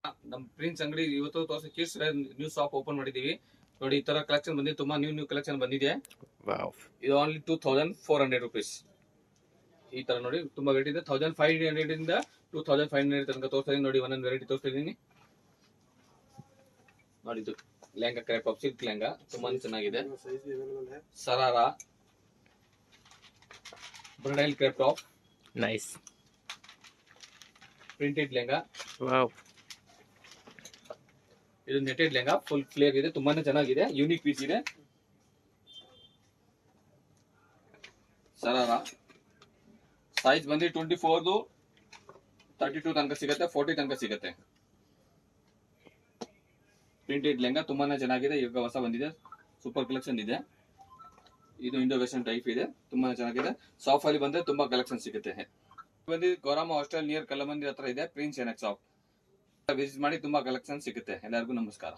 ನಮ್ಮ ಪ್ರಿನ್ಸ್ ಅಂಗಡಿ ಇವತ್ತು ತೋರಿಸಿ ಕಿಡ್ಸ್ ನ್ಯೂ ಶಾಪ್ ಓಪನ್ ಮಾಡಿದೀವಿ ನೋಡಿ. ಈ ತರ ಕಲೆಕ್ಷನ್ ಬಂದಿದೆ, ತುಂಬಾ ನ್ಯೂ ಕಲೆಕ್ಷನ್ ಬಂದಿದೆ. ಇದು ಓನ್ಲಿ 2400 rupees. ಈ ತರ ನೋಡಿ ತುಂಬಾ ವೆರೈಟಿ ಇದೆ. 1500 ಇಂದ 2500 ತನಕ ತೋರಿಸ್ತಾ ಇದೀನಿ ನೋಡಿ. ಒಂದೊಂದು ವೆರೈಟಿ ತೋರಿಸ್ತಾ ಇದೀನಿ ನೋಡಿ. ಇದು lehenga crepe top silk lehenga ತುಂಬಾ ಚೆನ್ನಾಗಿದೆ. Sharara bridal crepe top nice printed lehenga. Wow, ಇದು ನೆಟೆಡ್ ಲೆಹಂಗಾ ಫುಲ್ ಫ್ಲೇರ್ ಇದೆ, ತುಂಬಾನೇ ಚೆನ್ನಾಗಿದೆ, ಯೂನಿಕ್ ಪೀಸ್ ಇದೆ. ಸರಾರಾ ಸೈಜ್ ಬಂದು 24 32 ತನಕ ಸಿಗುತ್ತೆ, 40 ತನಕ ಸಿಗುತ್ತೆ. ಪ್ರಿಂಟೆಡ್ ಲೆಹಂಗಾ ತುಂಬಾನೇ ಚೆನ್ನಾಗಿದೆ, ಈಗ ಹೊಸ ಬಂದಿದೆ, ಸೂಪರ್ ಕಲೆಕ್ಷನ್ ಇದೆ. ಇದು ಇಂಡೋ ವೆಸ್ಟರ್ನ್ ಟೈಪ್ ಇದೆ, ತುಂಬಾನೇ ಚೆನ್ನಾಗಿದೆ. ಸಾಫ್ಟ್ ಅಲ್ಲಿ ಬಂದ್ರೆ ತುಂಬಾ ಕಲೆಕ್ಷನ್ ಸಿಗುತ್ತೆ. ಬಂದು ಗೌರಮ್ಮ ಹಾಸ್ಟೆಲ್ ನಿಯರ್ ಕಲ್ಲಮಂದಿ ಹತ್ರ ಇದೆ ಪ್ರಿನ್ಸ್ ಎನೆಕ್ ಶಾಪ್. ವಿಸಿಟ್ ಮಾಡಿ, ತುಂಬಾ ಕಲೆಕ್ಷನ್ ಸಿಗುತ್ತೆ. ಎಲ್ಲರಿಗೂ ನಮಸ್ಕಾರ.